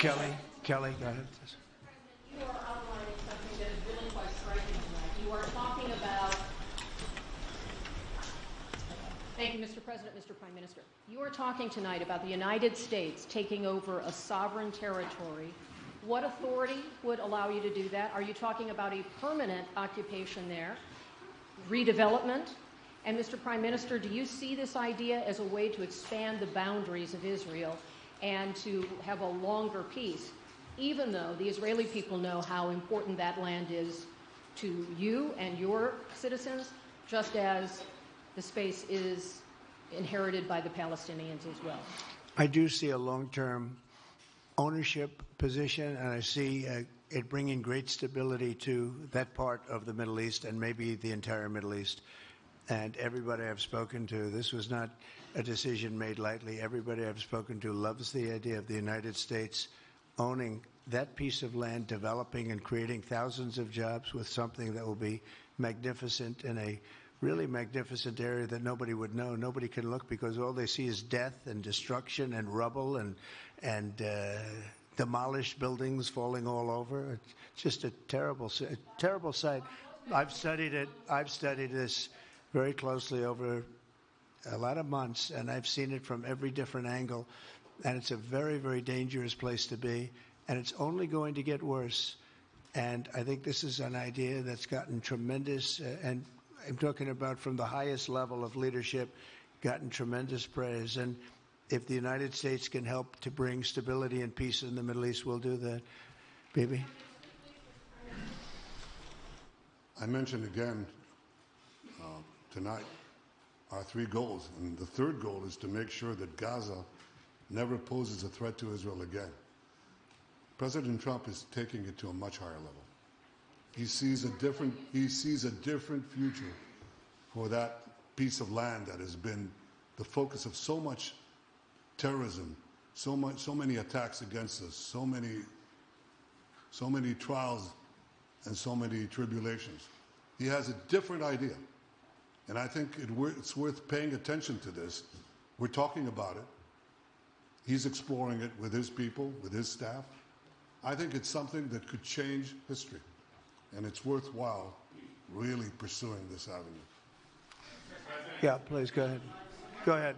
Kelly, go ahead. You are outlining something that is really quite striking tonight. You are talking about. Thank you, Mr. President, Mr. Prime Minister. You are talking tonight about the United States taking over a sovereign territory. What authority would allow you to do that? Are you talking about a permanent occupation there, redevelopment? And Mr. Prime Minister, do you see this idea as a way to expand the boundaries of Israel and to have a longer peace, even though the Israeli people know how important that land is to you and your citizens, just as the space is inherited by the Palestinians as well? I do see a long-term ownership position, and I see it bringing great stability to that part of the Middle East and maybe the entire Middle East. And everybody I've spoken to, this was not a decision made lightly. Everybody I've spoken to loves the idea of the United States owning that piece of land, developing and creating thousands of jobs with something that will be magnificent in a really magnificent area that nobody would know. Nobody can look because all they see is death and destruction and rubble and demolished buildings falling all over. It's just a terrible sight. I've studied it. I've studied this very closely over a lot of months, and I've seen it from every different angle. And it's a very, very dangerous place to be, and it's only going to get worse. And I think this is an idea that's gotten tremendous, and I'm talking about from the highest level of leadership, gotten tremendous praise. And if the United States can help to bring stability and peace in the Middle East, we'll do that. Bibi? I mentioned again tonight our three goals. And the third goal is to make sure that Gaza never poses a threat to Israel again. President Trump is taking it to a much higher level. He sees a different future for that piece of land that has been the focus of so much terrorism, so many attacks against us, so many trials and so many tribulations. He has a different idea, and I think it's worth paying attention to this. We're talking about it. He's exploring it with his people, with his staff. I think it's something that could change history. And it's worthwhile really pursuing this avenue. Yeah, please, go ahead. Go ahead.